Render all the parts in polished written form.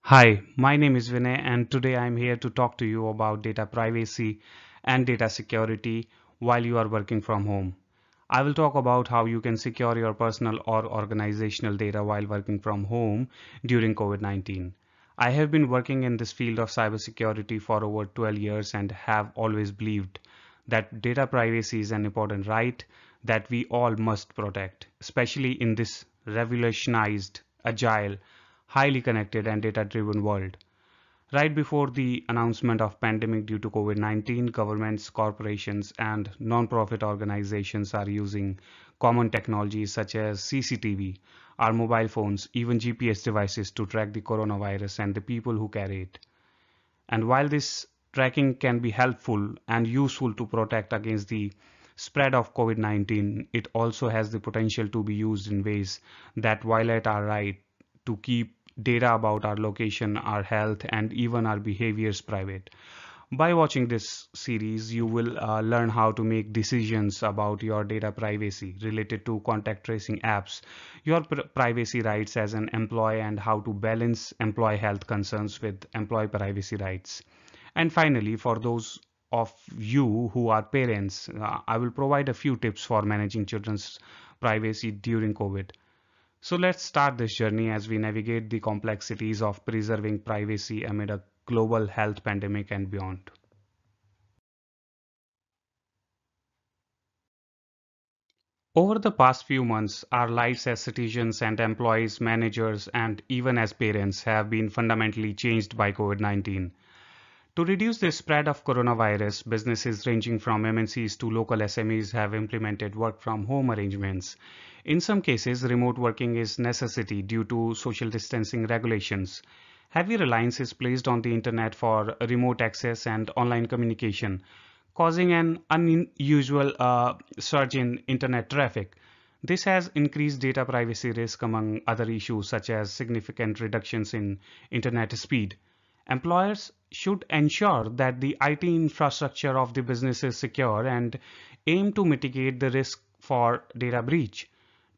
Hi, my name is Vinay, and today I'm here to talk to you about data privacy and data security while you are working from home. I will talk about how you can secure your personal or organizational data while working from home during COVID-19. I have been working in this field of cybersecurity for over 12 years and have always believed that data privacy is an important right that we all must protect, especially in this revolutionized, agile, highly connected and data-driven world. Right before the announcement of pandemic due to COVID-19, governments, corporations, and non-profit organizations are using common technologies such as CCTV, our mobile phones, even GPS devices to track the coronavirus and the people who carry it. And while this tracking can be helpful and useful to protect against the spread of COVID-19, it also has the potential to be used in ways that violate our right to keep data about our location, our health, and even our behaviors private. By watching this series, you will learn how to make decisions about your data privacy related to contact tracing apps, your privacy rights as an employee, and how to balance employee health concerns with employee privacy rights. And finally, for those of you who are parents, I will provide a few tips for managing children's privacy during COVID. So let's start this journey as we navigate the complexities of preserving privacy amid a global health pandemic and beyond. Over the past few months, our lives as citizens and employees, managers, and even as parents have been fundamentally changed by COVID-19. To reduce the spread of coronavirus, businesses ranging from MNCs to local SMEs have implemented work from home arrangements. In some cases, remote working is necessity due to social distancing regulations. Heavy reliance is placed on the internet for remote access and online communication, causing an unusual surge in internet traffic. This has increased data privacy risk among other issues such as significant reductions in internet speed. Employers should ensure that the IT infrastructure of the business is secure and aim to mitigate the risk for data breach.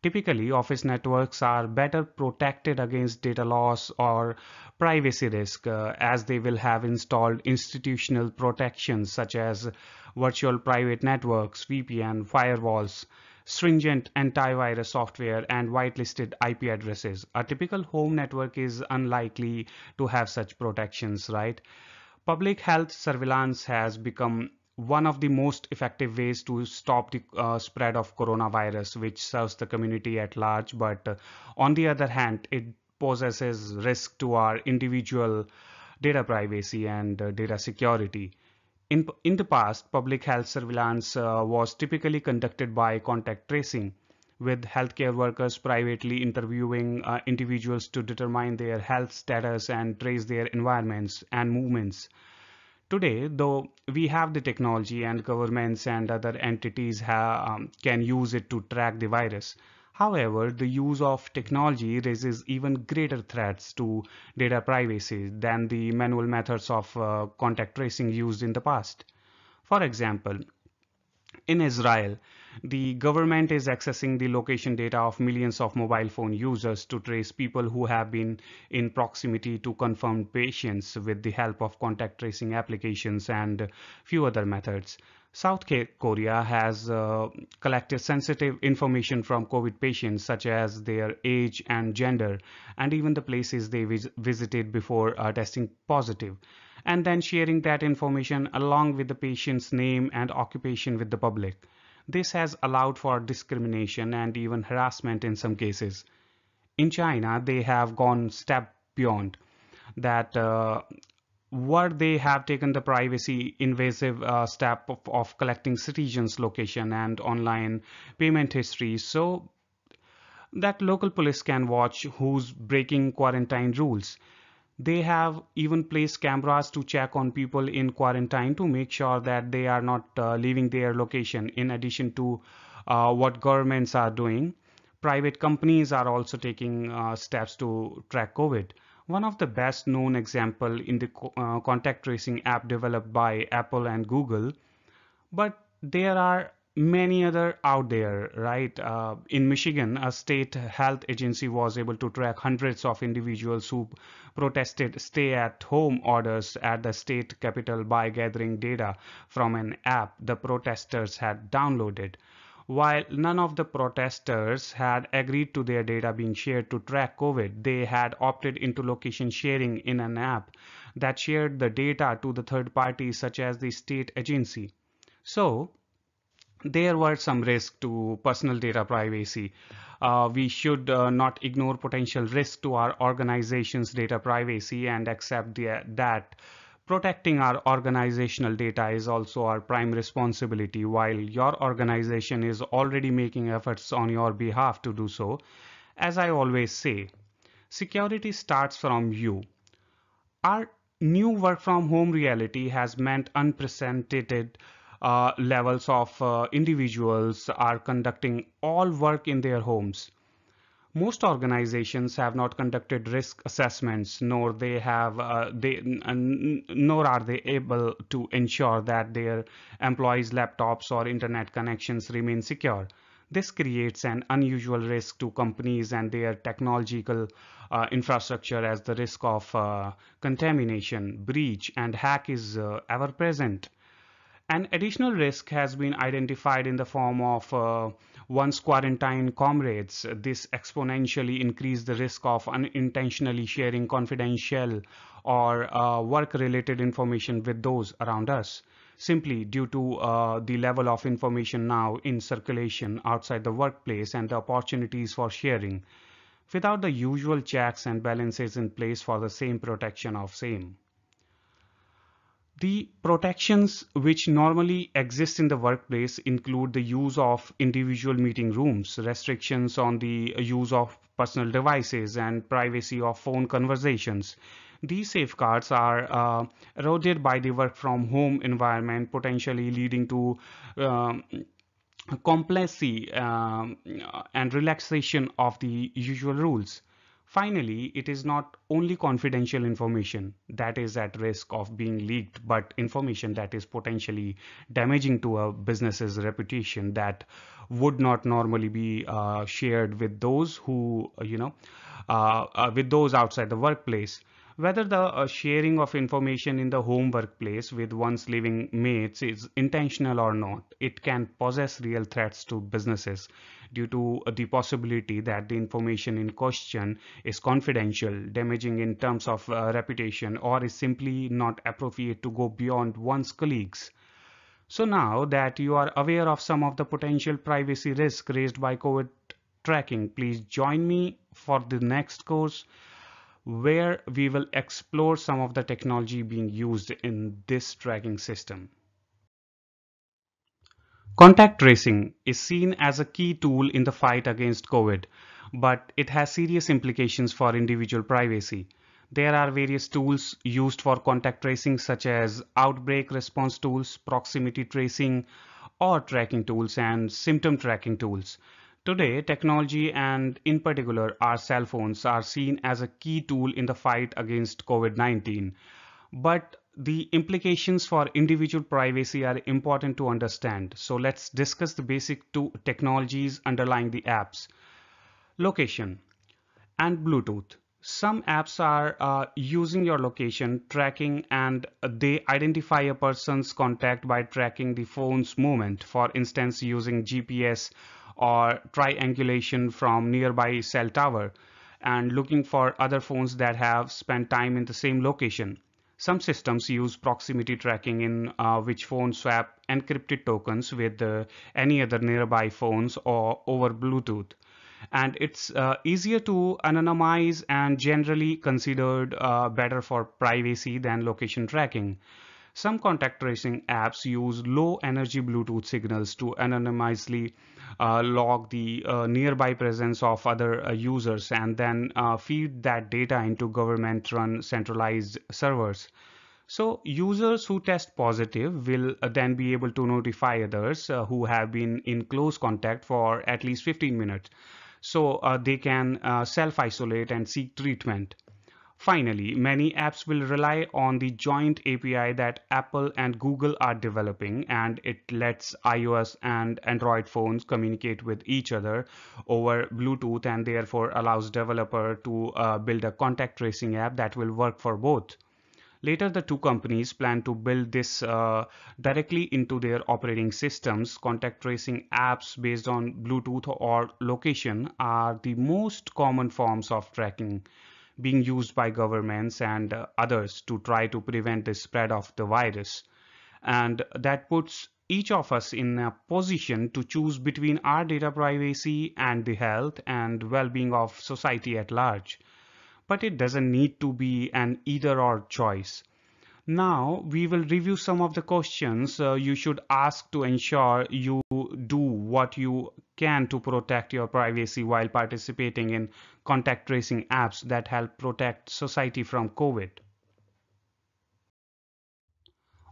Typically, office networks are better protected against data loss or privacy risk as they will have installed institutional protections such as virtual private networks, VPN, firewalls, stringent antivirus software, and whitelisted IP addresses. A typical home network is unlikely to have such protections, right? Public health surveillance has become one of the most effective ways to stop the spread of coronavirus, which serves the community at large. But on the other hand, it possesses risk to our individual data privacy and data security. In the past, public health surveillance was typically conducted by contact tracing, with healthcare workers privately interviewing individuals to determine their health status and trace their environments and movements. Today, though, we have the technology and governments and other entities can use it to track the virus. However, the use of technology raises even greater threats to data privacy than the manual methods of contact tracing used in the past. For example, in Israel, the government is accessing the location data of millions of mobile phone users to trace people who have been in proximity to confirmed patients with the help of contact tracing applications and few other methods. South Korea has collected sensitive information from COVID patients, such as their age and gender, and even the places they visited before testing positive, and then sharing that information along with the patient's name and occupation with the public. This has allowed for discrimination and even harassment in some cases. In China, they have gone step beyond that. Where they have taken the privacy invasive step of collecting citizens' location and online payment history so that local police can watch who's breaking quarantine rules. They have even placed cameras to check on people in quarantine to make sure that they are not leaving their location. In addition to what governments are doing, private companies are also taking steps to track COVID. One of the best known example in the contact tracing app developed by Apple and Google, but there are many other out there, right? In Michigan, a state health agency was able to track hundreds of individuals who protested stay-at-home orders at the state capitol by gathering data from an app the protesters had downloaded. While none of the protesters had agreed to their data being shared to track COVID, they had opted into location sharing in an app that shared the data to the third parties such as the state agency. So, there were some risks to personal data privacy. We should not ignore potential risk to our organization's data privacy and accept that protecting our organizational data is also our prime responsibility. While your organization is already making efforts on your behalf to do so, as I always say, security starts from you. Our new work from home reality has meant unprecedented levels of individuals are conducting all work in their homes. Most organizations have not conducted risk assessments, nor are they able to ensure that their employees' laptops or internet connections remain secure. This creates an unusual risk to companies and their technological infrastructure, as the risk of contamination, breach, and hack is ever present. An additional risk has been identified in the form of once quarantined comrades. This exponentially increased the risk of unintentionally sharing confidential or work-related information with those around us, simply due to the level of information now in circulation outside the workplace and the opportunities for sharing, without the usual checks and balances in place for the same protection of same. The protections which normally exist in the workplace include the use of individual meeting rooms, restrictions on the use of personal devices, and privacy of phone conversations. These safeguards are eroded by the work from home environment, potentially leading to complacency and relaxation of the usual rules. Finally, it is not only confidential information that is at risk of being leaked, but information that is potentially damaging to a business's reputation that would not normally be shared with those who, with those outside the workplace. Whether the sharing of information in the home workplace with one's living mates is intentional or not, it can possess real threats to businesses due to the possibility that the information in question is confidential, damaging in terms of reputation, or is simply not appropriate to go beyond one's colleagues. So now that you are aware of some of the potential privacy risks raised by COVID tracking, please join me for the next course where we will explore some of the technology being used in this tracking system. Contact tracing is seen as a key tool in the fight against COVID, but it has serious implications for individual privacy. There are various tools used for contact tracing, such as outbreak response tools, proximity tracing, or tracking tools, and symptom tracking tools. Today, technology and in particular our cell phones are seen as a key tool in the fight against COVID-19. But the implications for individual privacy are important to understand. So let's discuss the basic two technologies underlying the apps. Location and Bluetooth. Some apps are using your location tracking, and they identify a person's contact by tracking the phone's movement, for instance using GPS or triangulation from nearby cell tower and looking for other phones that have spent time in the same location. Some systems use proximity tracking, in which phones swap encrypted tokens with any other nearby phones or over Bluetooth. And it's easier to anonymize and generally considered better for privacy than location tracking. Some contact tracing apps use low energy Bluetooth signals to anonymously log the nearby presence of other users and then feed that data into government run centralized servers. So users who test positive will then be able to notify others who have been in close contact for at least 15 minutes. So they can self-isolate and seek treatment. Finally, many apps will rely on the joint API that Apple and Google are developing, and it lets iOS and Android phones communicate with each other over Bluetooth and therefore allows developer to build a contact tracing app that will work for both. Later, the two companies plan to build this directly into their operating systems. Contact tracing apps based on Bluetooth or location are the most common forms of tracking being used by governments and others to try to prevent the spread of the virus. And that puts each of us in a position to choose between our data privacy and the health and well-being of society at large. But it doesn't need to be an either or choice. Now we will review some of the questions you should ask to ensure you do what you can to protect your privacy while participating in contact tracing apps that help protect society from COVID.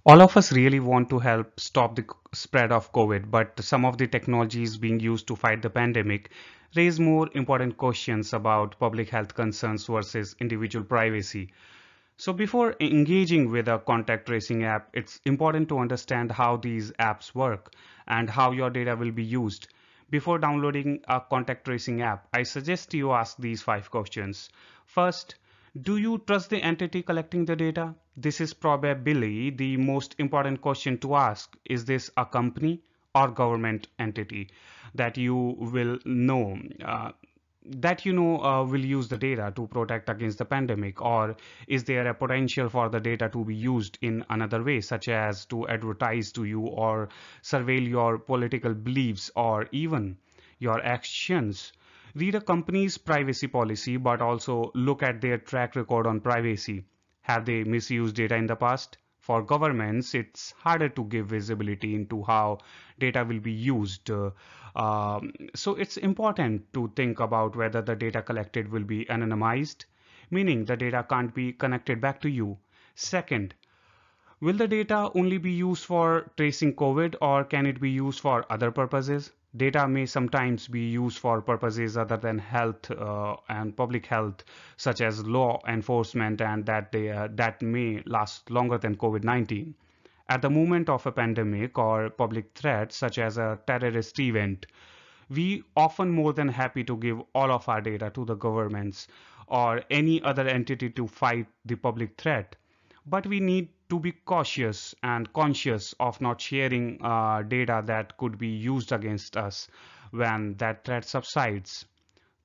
All of us really want to help stop the spread of COVID, but some of the technologies being used to fight the pandemic raise more important questions about public health concerns versus individual privacy. So before engaging with a contact tracing app, it's important to understand how these apps work and how your data will be used. Before downloading a contact tracing app, I suggest you ask these 5 questions. First, do you trust the entity collecting the data? This is probably the most important question to ask. Is this a company or government entity that you will know? Will use the data to protect against the pandemic, or is there a potential for the data to be used in another way, such as to advertise to you or surveil your political beliefs or even your actions? Read a company's privacy policy, but also look at their track record on privacy. Have they misused data in the past? For governments, it's harder to give visibility into how data will be used. So it's important to think about whether the data collected will be anonymized, meaning the data can't be connected back to you. Second, will the data only be used for tracing COVID, or can it be used for other purposes? Data may sometimes be used for purposes other than health and public health, such as law enforcement, and that may last longer than COVID-19. At the moment of a pandemic or public threat, such as a terrorist event, we often more than happy to give all of our data to the governments or any other entity to fight the public threat. But we need to be cautious and conscious of not sharing data that could be used against us when that threat subsides.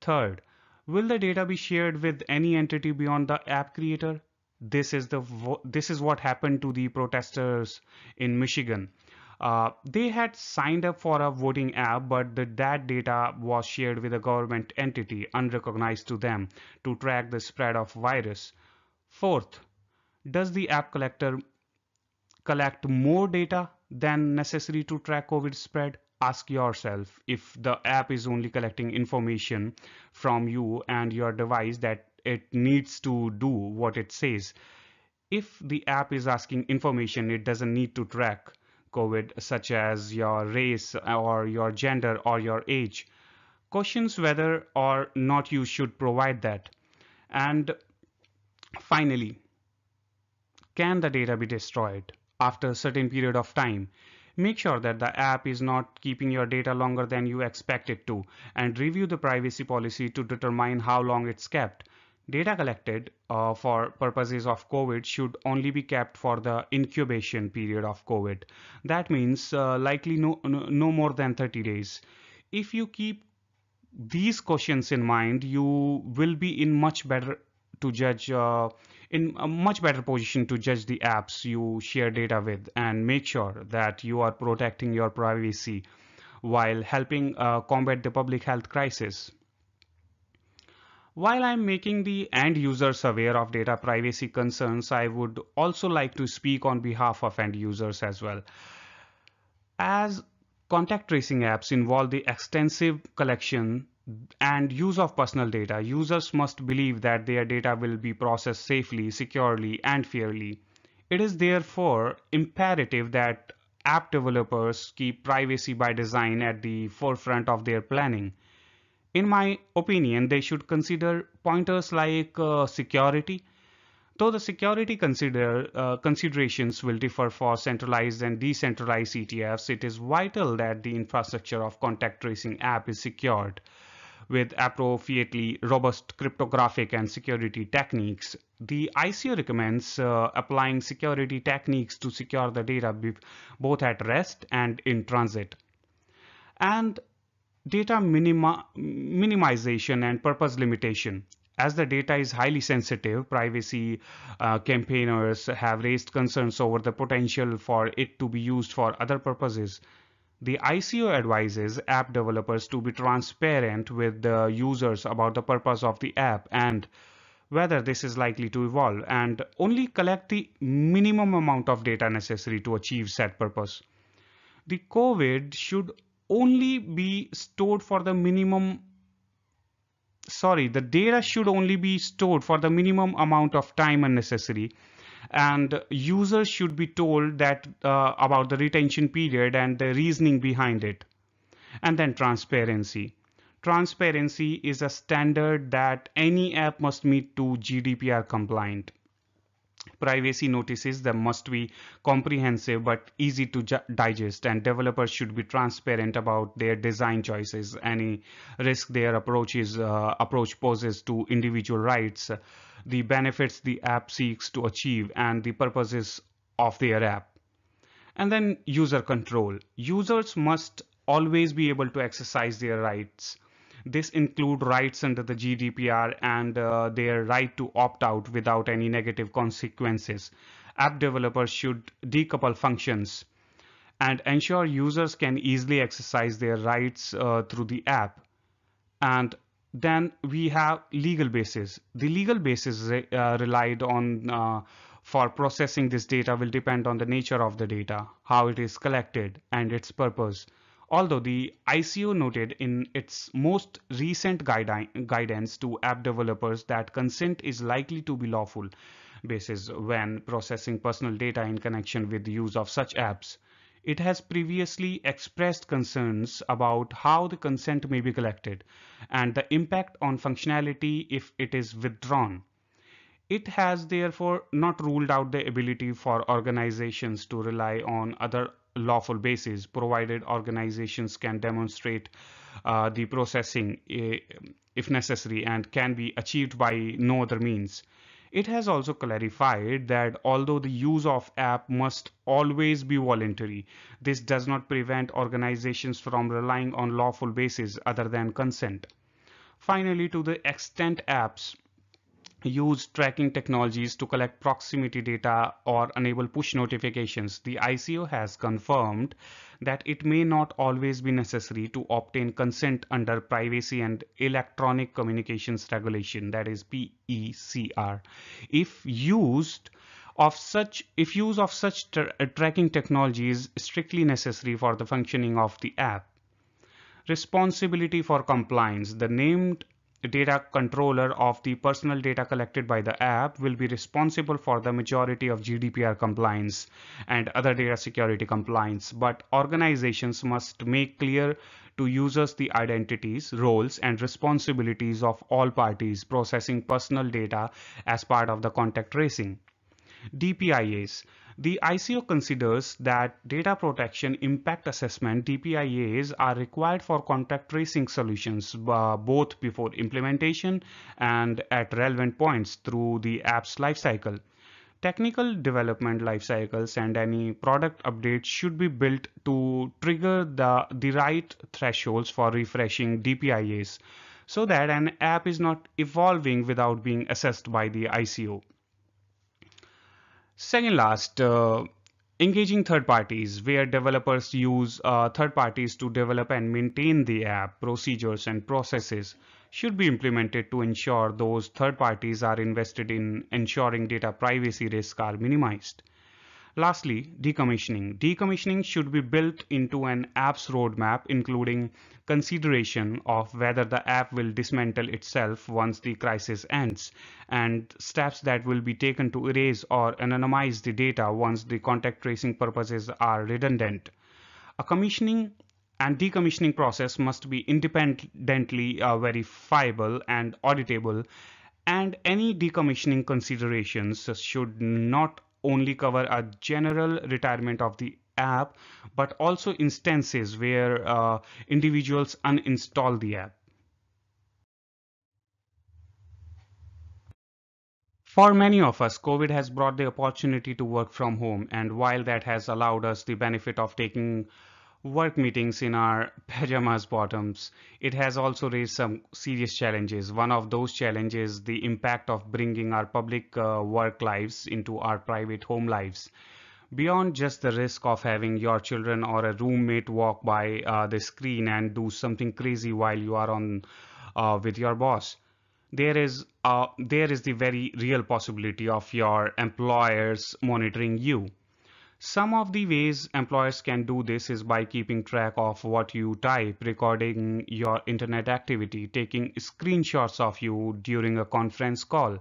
Third, will the data be shared with any entity beyond the app creator? This is what happened to the protesters in Michigan. They had signed up for a voting app, but that data was shared with a government entity unrecognized to them to track the spread of virus. Fourth, does the app collector collect more data than necessary to track COVID spread? Ask yourself if the app is only collecting information from you and your device that it needs to do what it says. If the app is asking information it doesn't need to track COVID, such as your race or your gender or your age, questions whether or not you should provide that. And finally, can the data be destroyed after a certain period of time? Make sure that the app is not keeping your data longer than you expect it to, and review the privacy policy to determine how long it's kept. Data collected for purposes of COVID should only be kept for the incubation period of COVID. That means likely no more than 30 days. If you keep these questions in mind, you will be in a much better position to judge the apps you share data with and make sure that you are protecting your privacy while helping combat the public health crisis. While I'm making the end users aware of data privacy concerns, I would also like to speak on behalf of end users as well. As contact tracing apps involve the extensive collection and use of personal data, users must believe that their data will be processed safely, securely, and fairly. It is therefore imperative that app developers keep privacy by design at the forefront of their planning. In my opinion, they should consider pointers like security, Though the security considerations will differ for centralized and decentralized ETFs, it is vital that the infrastructure of contact tracing app is secured with appropriately robust cryptographic and security techniques. The ICO recommends applying security techniques to secure the data both at rest and in transit. And data minimization and purpose limitation. As the data is highly sensitive, privacy campaigners have raised concerns over the potential for it to be used for other purposes. The ICO advises app developers to be transparent with the users about the purpose of the app and whether this is likely to evolve, and only collect the minimum amount of data necessary to achieve said purpose. The COVID should only be stored for the minimum the data should only be stored for the minimum amount of time unnecessary, and users should be told that about the retention period and the reasoning behind it. And then transparency. Transparency is a standard that any app must meet to GDPR compliant. Privacy notices that must be comprehensive but easy to digest, and developers should be transparent about their design choices, any risk their approach poses to individual rights, the benefits the app seeks to achieve, and the purposes of their app. And then user control. Users must always be able to exercise their rights. This include rights under the GDPR and their right to opt out without any negative consequences. App developers should decouple functions and ensure users can easily exercise their rights through the app. And then we have legal basis. The legal basis relied on for processing this data will depend on the nature of the data, how it is collected, and its purpose. Although the ICO noted in its most recent guidance to app developers that consent is likely to be lawful basis when processing personal data in connection with the use of such apps, it has previously expressed concerns about how the consent may be collected and the impact on functionality if it is withdrawn. It has therefore not ruled out the ability for organizations to rely on other lawful bases, provided organizations can demonstrate the processing if necessary and can be achieved by no other means. It has also clarified that although the use of app must always be voluntary, this does not prevent organizations from relying on lawful bases other than consent. Finally, to the extent apps use tracking technologies to collect proximity data or enable push notifications, the ICO has confirmed that it may not always be necessary to obtain consent under Privacy and Electronic Communications Regulation, that is PECR, if use of such tracking technology is strictly necessary for the functioning of the app. Responsibility for compliance. The named data controller of the personal data collected by the app will be responsible for the majority of GDPR compliance and other data security compliance, but organizations must make clear to users the identities, roles, and responsibilities of all parties processing personal data as part of the contact tracing. DPIAs. The ICO considers that data protection impact assessment DPIAs are required for contact tracing solutions both before implementation and at relevant points through the app's lifecycle. Technical development lifecycles and any product updates should be built to trigger the right thresholds for refreshing DPIAs so that an app is not evolving without being assessed by the ICO. Second last, engaging third parties, where developers use third parties to develop and maintain the app. Procedures and processes should be implemented to ensure those third parties are invested in ensuring data privacy risks are minimized. Lastly, decommissioning. Decommissioning should be built into an app's roadmap, including consideration of whether the app will dismantle itself once the crisis ends, and steps that will be taken to erase or anonymize the data once the contact tracing purposes are redundant. A commissioning and decommissioning process must be independently verifiable and auditable, And any decommissioning considerations should not only cover a general retirement of the app, but also instances where individuals uninstall the app. For many of us, COVID has brought the opportunity to work from home, and while that has allowed us the benefit of taking work meetings in our pajamas bottoms, it has also raised some serious challenges. One of those challenges is the impact of bringing our public work lives into our private home lives. Beyond just the risk of having your children or a roommate walk by the screen and do something crazy while you are on with your boss, there is the very real possibility of your employers monitoring you. Some of the ways employers can do this is by keeping track of what you type, recording your internet activity, taking screenshots of you during a conference call,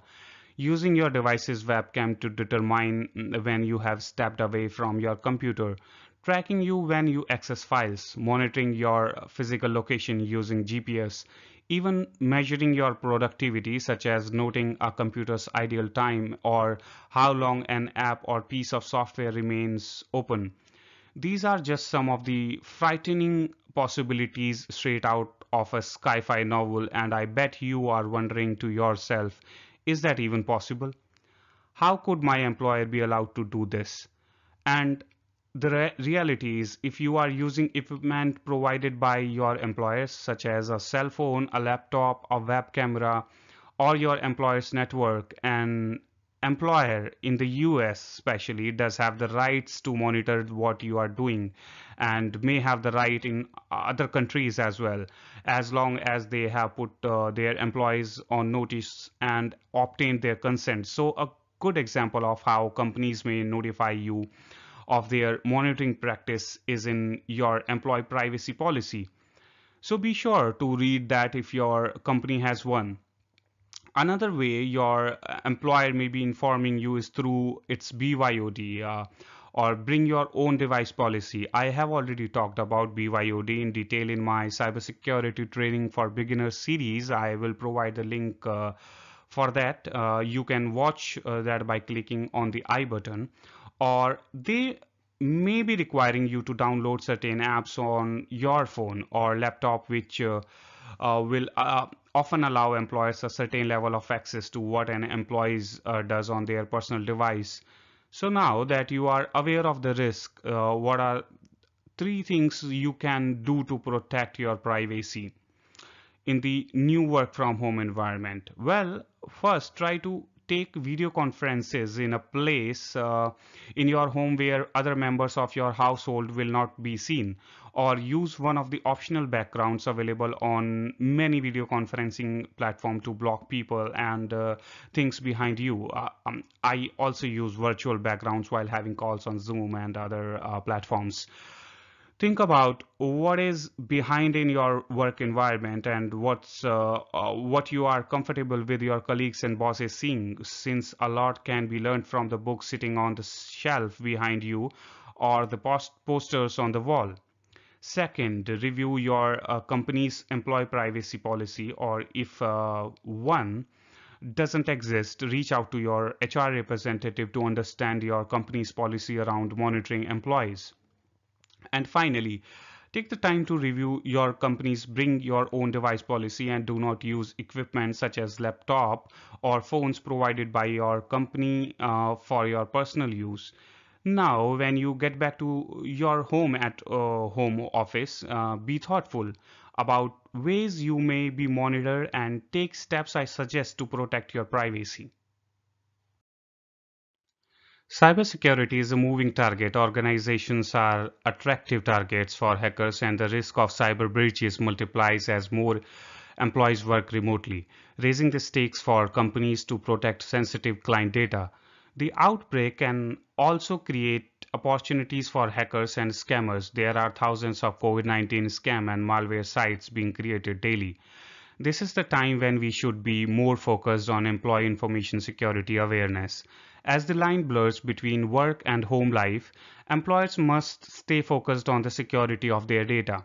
using your device's webcam to determine when you have stepped away from your computer, tracking you when you access files, monitoring your physical location using GPS, even measuring your productivity, such as noting a computer's ideal time or how long an app or piece of software remains open. These are just some of the frightening possibilities straight out of a sci-fi novel, and I bet you are wondering to yourself, is that even possible? How could my employer be allowed to do this? And the reality is, if you are using equipment provided by your employers, such as a cell phone, a laptop, a web camera, or your employer's network, an employer in the US especially does have the rights to monitor what you are doing, and may have the right in other countries as well, as long as they have put their employees on notice and obtained their consent. So a good example of how companies may notify you of their monitoring practice is in your employee privacy policy. So be sure to read that if your company has one. Another way your employer may be informing you is through its BYOD, or bring your own device policy. I have already talked about BYOD in detail in my cybersecurity training for beginners series. I will provide the link for that. You can watch that by clicking on the I button, or they may be requiring you to download certain apps on your phone or laptop, which will often allow employers a certain level of access to what an employee does on their personal device. So now that you are aware of the risk, what are three things you can do to protect your privacy in the new work from home environment? Well, first, try to take video conferences in a place in your home where other members of your household will not be seen, or use one of the optional backgrounds available on many video conferencing platforms to block people and things behind you. I also use virtual backgrounds while having calls on Zoom and other platforms. Think about what is behind in your work environment and what you are comfortable with your colleagues and bosses seeing, since a lot can be learned from the books sitting on the shelf behind you or the posters on the wall. Second, review your company's employee privacy policy, or if one doesn't exist, reach out to your HR representative to understand your company's policy around monitoring employees. And finally, take the time to review your company's bring your own device policy and do not use equipment such as laptop or phones provided by your company for your personal use. Now, when you get back to your home at home office, be thoughtful about ways you may be monitored and take steps I suggest to protect your privacy. Cybersecurity is a moving target. Organizations are attractive targets for hackers, and the risk of cyber breaches multiplies as more employees work remotely, raising the stakes for companies to protect sensitive client data. The outbreak can also create opportunities for hackers and scammers. There are thousands of COVID-19 scam and malware sites being created daily. This is the time when we should be more focused on employee information security awareness. As the line blurs between work and home life, employers must stay focused on the security of their data.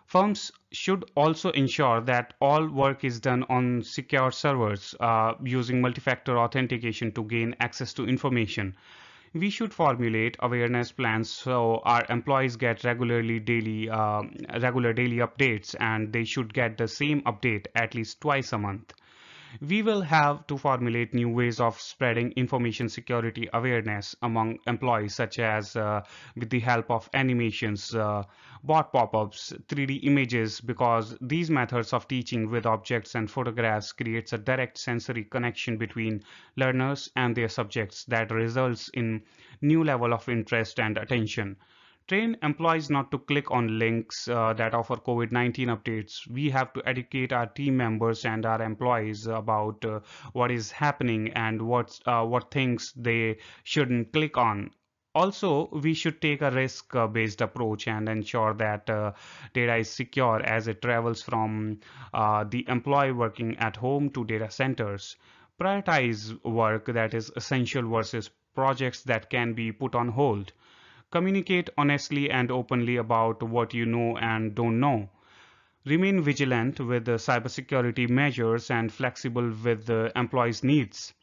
Firms should also ensure that all work is done on secure servers using multi-factor authentication to gain access to information. We should formulate awareness plans so our employees get regular daily updates, and they should get the same update at least twice a month. We will have to formulate new ways of spreading information security awareness among employees, such as with the help of animations, bot pop-ups, 3D images, because these methods of teaching with objects and photographs creates a direct sensory connection between learners and their subjects that results in new level of interest and attention. Train employees not to click on links that offer COVID-19 updates. We have to educate our team members and our employees about what is happening and what things they shouldn't click on. Also, we should take a risk-based approach and ensure that data is secure as it travels from the employee working at home to data centers. Prioritize work that is essential versus projects that can be put on hold. Communicate honestly and openly about what you know and don't know. Remain vigilant with the cybersecurity measures and flexible with the employees' needs.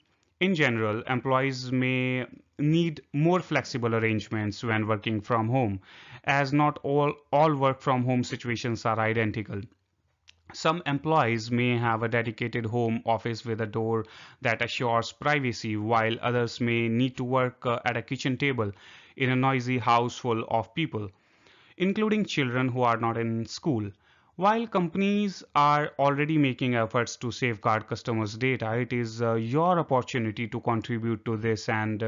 In general, employees may need more flexible arrangements when working from home, as not all work from home situations are identical. Some employees may have a dedicated home office with a door that assures privacy, while others may need to work at a kitchen table in a noisy house full of people, including children who are not in school. While companies are already making efforts to safeguard customers' data, it is your opportunity to contribute to this and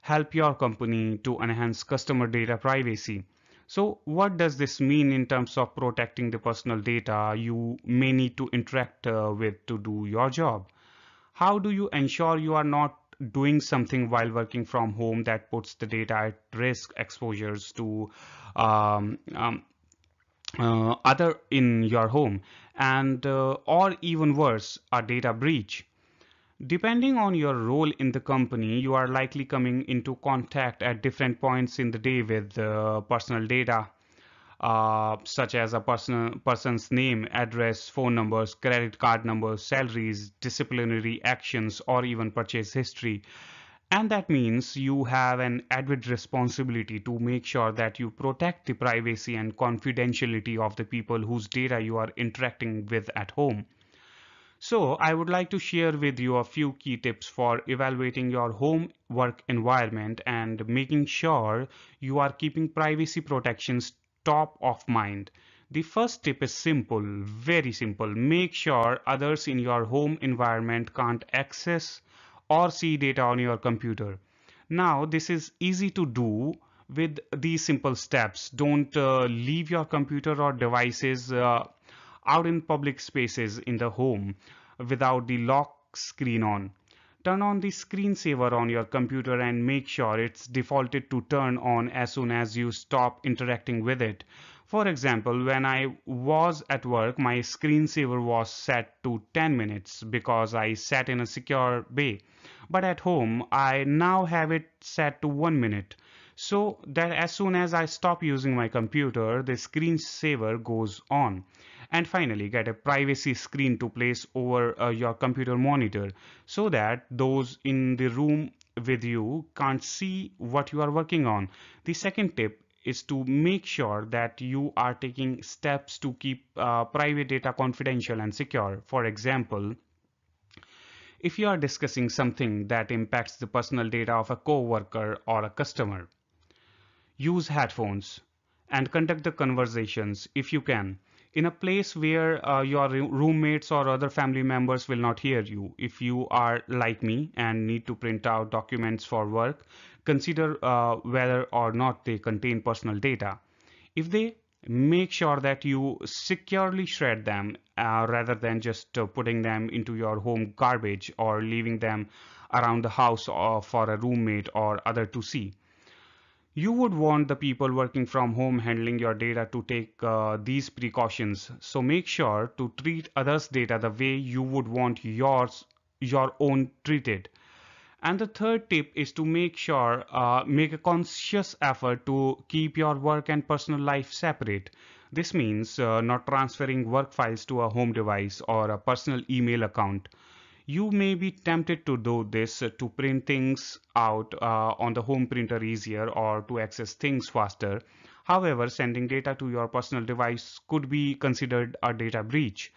help your company to enhance customer data privacy. So, what does this mean in terms of protecting the personal data you may need to interact with to do your job? How do you ensure you are not doing something while working from home that puts the data at risk, exposures to um, um, other in your home, and or even worse, a data breach? Depending on your role in the company, you are likely coming into contact at different points in the day with personal data, such as a person's name, address, phone numbers, credit card numbers, salaries, disciplinary actions, or even purchase history. And that means you have an added responsibility to make sure that you protect the privacy and confidentiality of the people whose data you are interacting with at home. So, I would like to share with you a few key tips for evaluating your home work environment and making sure you are keeping privacy protections top of mind. The first tip is simple, very simple. Make sure others in your home environment can't access or see data on your computer. Now, this is easy to do with these simple steps. Don't leave your computer or devices out in public spaces in the home without the lock screen on. Turn on the screensaver on your computer and make sure it's defaulted to turn on as soon as you stop interacting with it. For example, when I was at work, my screensaver was set to 10 minutes because I sat in a secure bay. But at home, I now have it set to 1 minute, so that as soon as I stop using my computer, the screensaver goes on. And finally, get a privacy screen to place over your computer monitor so that those in the room with you can't see what you are working on. The second tip is to make sure that you are taking steps to keep private data confidential and secure. For example, if you are discussing something that impacts the personal data of a coworker or a customer, use headphones and conduct the conversations if you can in a place where your roommates or other family members will not hear you. If you are like me and need to print out documents for work, consider whether or not they contain personal data. If they, make sure that you securely shred them rather than just putting them into your home garbage or leaving them around the house for a roommate or other to see. You would want the people working from home handling your data to take these precautions. So make sure to treat others' data the way you would want your own treated. And the third tip is to make a conscious effort to keep your work and personal life separate. This means not transferring work files to a home device or a personal email account. You may be tempted to do this to print things out on the home printer easier or to access things faster. However, sending data to your personal device could be considered a data breach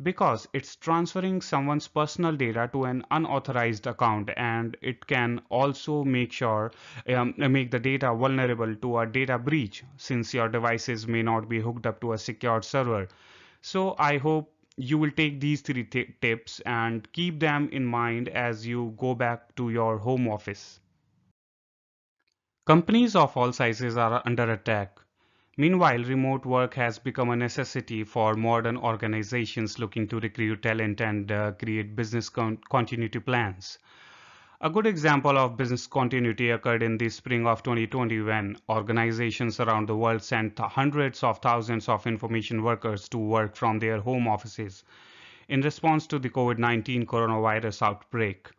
because it's transferring someone's personal data to an unauthorized account, and it can also make the data vulnerable to a data breach since your devices may not be hooked up to a secured server. So I hope you will take these three tips and keep them in mind as you go back to your home office. Companies of all sizes are under attack. Meanwhile, remote work has become a necessity for modern organizations looking to recruit talent and create business continuity plans. A good example of business continuity occurred in the spring of 2020 when organizations around the world sent hundreds of thousands of information workers to work from their home offices in response to the COVID-19 coronavirus outbreak.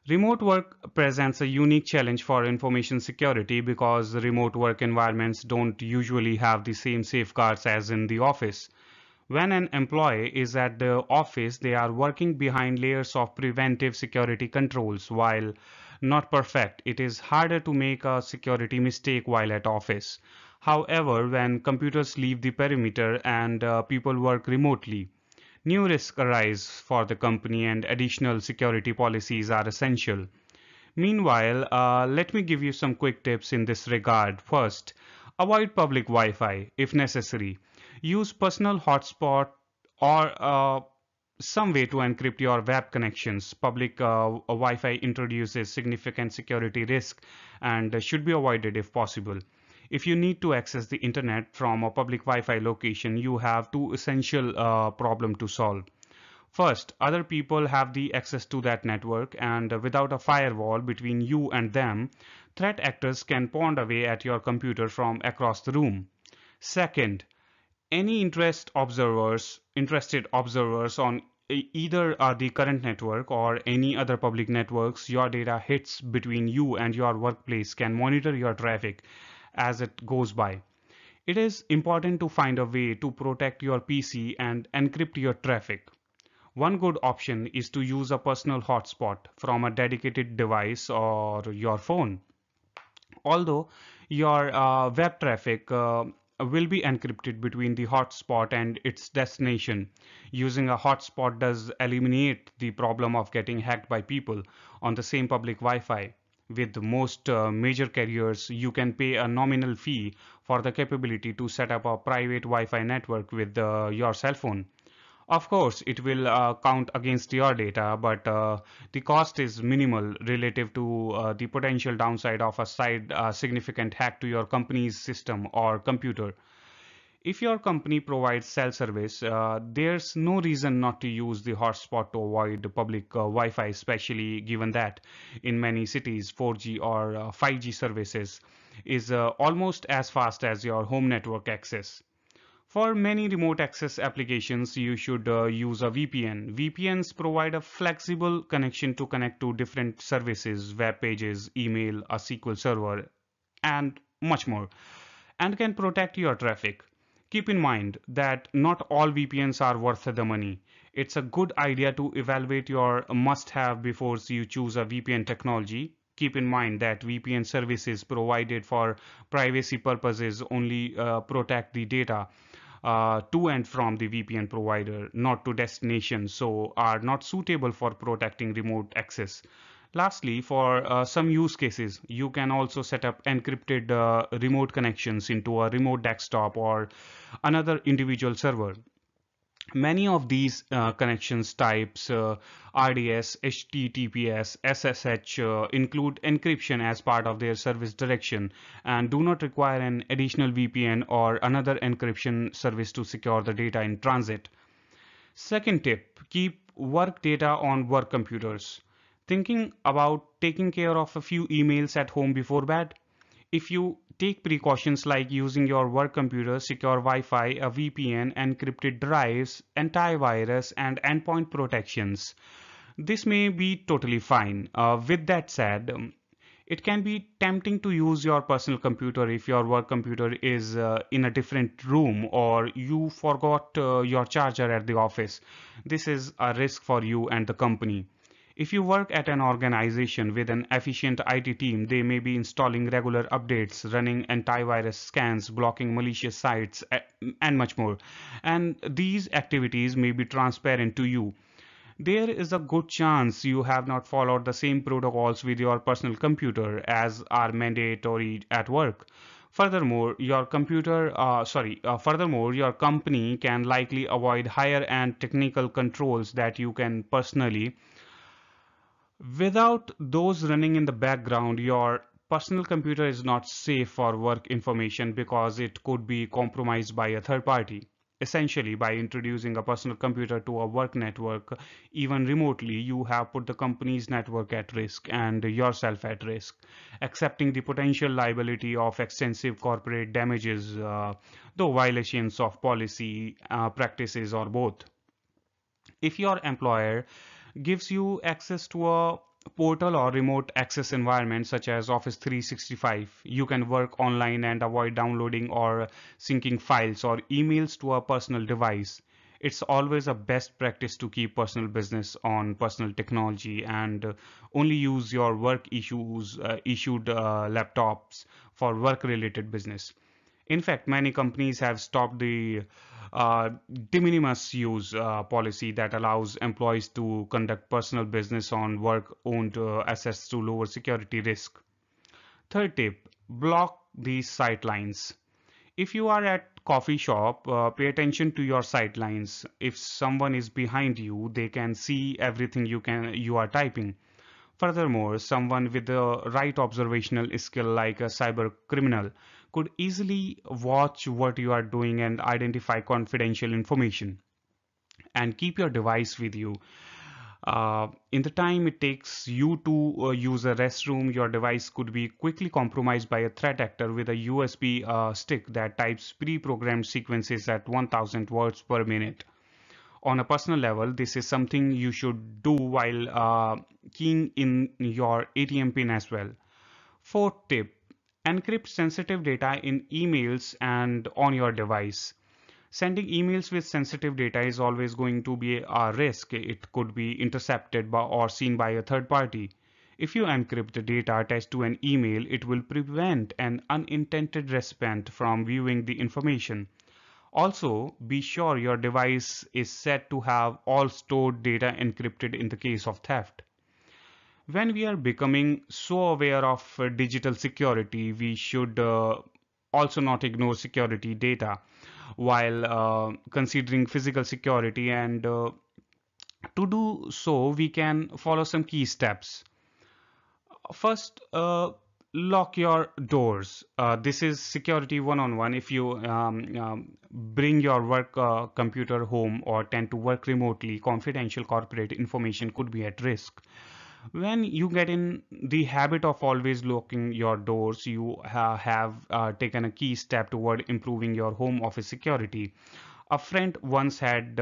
Remote work presents a unique challenge for information security because remote work environments don't usually have the same safeguards as in the office. When an employee is at the office, they are working behind layers of preventive security controls. While not perfect, it is harder to make a security mistake while at office. However, when computers leave the perimeter and people work remotely, new risks arise for the company and additional security policies are essential. Meanwhile, let me give you some quick tips in this regard. First, avoid public Wi-Fi if necessary. Use personal hotspot or some way to encrypt your web connections. Public Wi-Fi introduces significant security risk and should be avoided if possible. If you need to access the internet from a public Wi-Fi location, you have two essential problems to solve. First, other people have the access to that network, and without a firewall between you and them, threat actors can pound away at your computer from across the room. Second, any interested observers on either the current network or any other public networks your data hits between you and your workplace can monitor your traffic as it goes by. It is important to find a way to protect your PC and encrypt your traffic. One good option is to use a personal hotspot from a dedicated device or your phone. Although your web traffic will be encrypted between the hotspot and its destination, using a hotspot does eliminate the problem of getting hacked by people on the same public Wi-Fi. With most major carriers, you can pay a nominal fee for the capability to set up a private Wi-Fi network with your cell phone. Of course, it will count against your data, but the cost is minimal relative to the potential downside of a significant hack to your company's system or computer. If your company provides cell service, there's no reason not to use the hotspot to avoid public Wi-Fi, especially given that in many cities 4G or 5G services is almost as fast as your home network access. For many remote access applications, you should use a VPN. VPNs provide a flexible connection to connect to different services, web pages, email, a SQL server, and much more, and can protect your traffic. Keep in mind that not all VPNs are worth the money. It's a good idea to evaluate your must-have before you choose a VPN technology. Keep in mind that VPN services provided for privacy purposes only protect the data to and from the VPN provider, not to destination, so are not suitable for protecting remote access. Lastly, for some use cases, you can also set up encrypted remote connections into a remote desktop or another individual server. Many of these connections types RDS, HTTPS, SSH include encryption as part of their service direction and do not require an additional VPN or another encryption service to secure the data in transit. Second tip, keep work data on work computers. Thinking about taking care of a few emails at home before bed? If you take precautions like using your work computer, secure Wi-Fi, a VPN, encrypted drives, antivirus, and endpoint protections, this may be totally fine. With that said, It can be tempting to use your personal computer if your work computer is in a different room or you forgot your charger at the office. This is a risk for you and the company. If you work at an organization with an efficient IT team, they may be installing regular updates, running antivirus scans, blocking malicious sites, and much more. And these activities may be transparent to you. There is a good chance you have not followed the same protocols with your personal computer as are mandatory at work. Furthermore, your company can likely avoid higher end technical controls that you can personally. Without those running in the background, your personal computer is not safe for work information because it could be compromised by a third party. Essentially, by introducing a personal computer to a work network, even remotely, you have put the company's network at risk and yourself at risk, accepting the potential liability of extensive corporate damages, though violations of policy, practices, or both. If your employer gives you access to a portal or remote access environment such as Office 365, you can work online and avoid downloading or syncing files or emails to a personal device. It's always a best practice to keep personal business on personal technology and only use your issued laptops for work related business. In fact, many companies have stopped the uh, de minimis use policy that allows employees to conduct personal business on work-owned assets to lower security risk. Third tip, block these sightlines. If you are at coffee shop, pay attention to your sightlines. If someone is behind you, they can see everything you are typing. Furthermore, someone with the right observational skill like a cyber criminal could easily watch what you are doing and identify confidential information. And keep your device with you. In the time it takes you to use a restroom, your device could be quickly compromised by a threat actor with a USB stick that types pre-programmed sequences at 1000 words per minute. On a personal level, this is something you should do while keying in your ATM pin as well. Fourth tip, encrypt sensitive data in emails and on your device. Sending emails with sensitive data is always going to be a risk. It could be intercepted by or seen by a third party. If you encrypt the data attached to an email, it will prevent an unintended recipient from viewing the information. Also, be sure your device is set to have all stored data encrypted in the case of theft. When we are becoming so aware of digital security, we should also not ignore security data while considering physical security. And to do so, we can follow some key steps. First, lock your doors. This is security one-on-one. If you bring your work computer home or tend to work remotely, confidential corporate information could be at risk. When you get in the habit of always locking your doors, you have taken a key step toward improving your home office security. A friend once had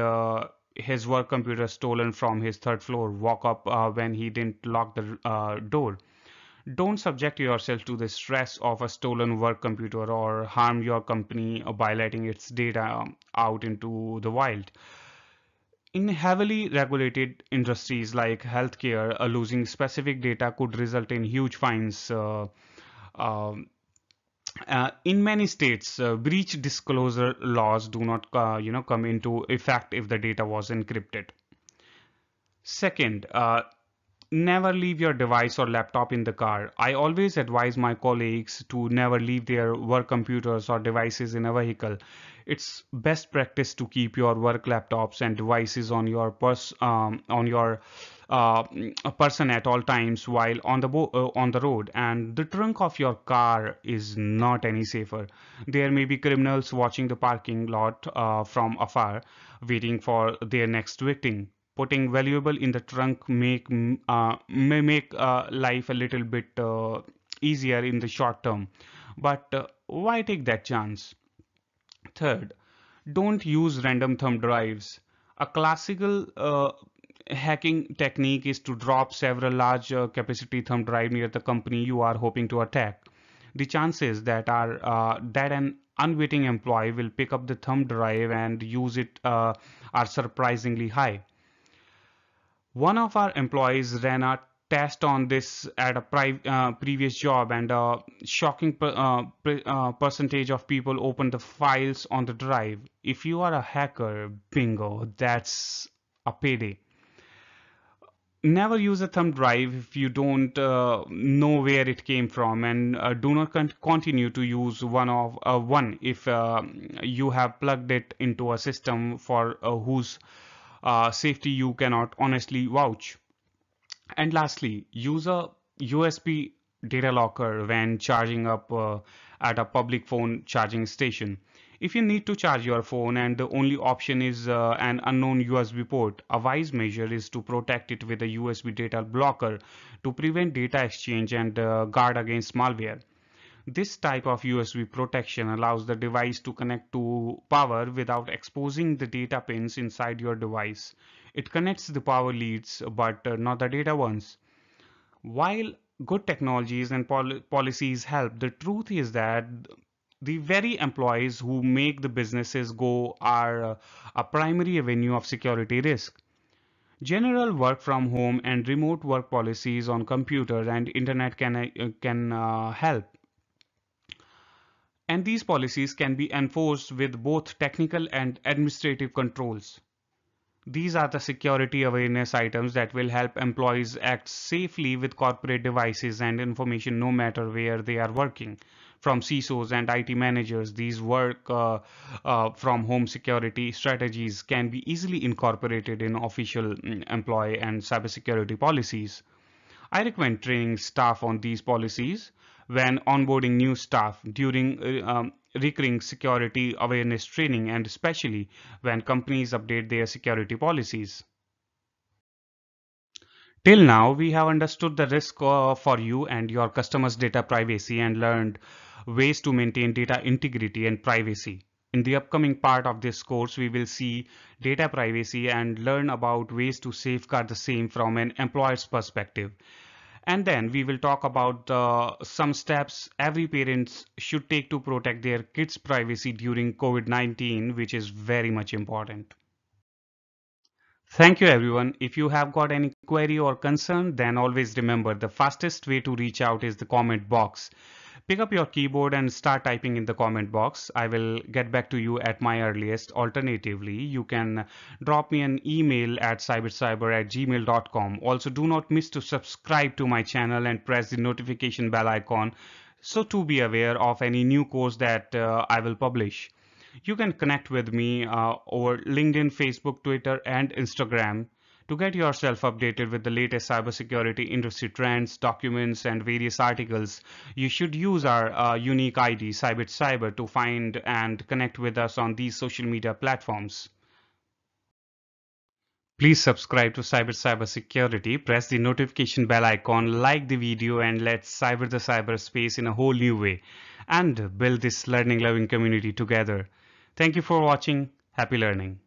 his work computer stolen from his third floor, woke up when he didn't lock the door. Don't subject yourself to the stress of a stolen work computer or harm your company by letting its data out into the wild. In heavily regulated industries like healthcare, losing specific data could result in huge fines. Um, in many states, breach disclosure laws do not, come into effect if the data was encrypted. Second, never leave your device or laptop in the car. I always advise my colleagues to never leave their work computers or devices in a vehicle. It's best practice to keep your work laptops and devices on your uh, person at all times while on the road. And the trunk of your car is not any safer. There may be criminals watching the parking lot from afar, waiting for their next victim. Putting valuable in the trunk may make life a little bit easier in the short term, but why take that chance? Third, don't use random thumb drives. A classical hacking technique is to drop several large capacity thumb drive near the company you are hoping to attack. The chances that an unwitting employee will pick up the thumb drive and use it are surprisingly high. One of our employees ran a test on this at a previous job, and a shocking percentage of people opened the files on the drive. If you are a hacker, bingo, that's a payday. Never use a thumb drive if you don't know where it came from, and do not continue to use one if you have plugged it into a system for whose safety you cannot honestly vouch. And lastly, use a USB data locker when charging up at a public phone charging station. If you need to charge your phone and the only option is an unknown USB port, a wise measure is to protect it with a USB data blocker to prevent data exchange and guard against malware. This type of USB protection allows the device to connect to power without exposing the data pins inside your device. It connects the power leads but not the data ones. While good technologies and policies help, the truth is that the very employees who make the businesses go are a primary avenue of security risk. General work from home and remote work policies on computer and internet can help, and these policies can be enforced with both technical and administrative controls. These are the security awareness items that will help employees act safely with corporate devices and information no matter where they are working. From CISOs and IT managers, these work from home security strategies can be easily incorporated in official employee and cybersecurity policies. I recommend training staff on these policies when onboarding new staff during recurring security awareness training, and especially when companies update their security policies. Till now, we have understood the risk for you and your customers' data privacy and learned ways to maintain data integrity and privacy. In the upcoming part of this course, we will see data privacy and learn about ways to safeguard the same from an employer's perspective. And then we will talk about some steps every parent should take to protect their kids' privacy during COVID-19, which is very much important. Thank you, everyone. If you have got any query or concern, then always remember the fastest way to reach out is the comment box. Pick up your keyboard and start typing in the comment box. I will get back to you at my earliest. Alternatively, you can drop me an email at cybercyber@gmail.com. Also, do not miss to subscribe to my channel and press the notification bell icon so to be aware of any new course that I will publish. You can connect with me over LinkedIn, Facebook, Twitter, and Instagram. To get yourself updated with the latest cybersecurity industry trends, documents, and various articles, you should use our unique ID, Cyber, to find and connect with us on these social media platforms. Please subscribe to Cyber Security, press the notification bell icon, like the video, and let's cyber the cyberspace in a whole new way and build this learning loving community together. Thank you for watching. Happy learning.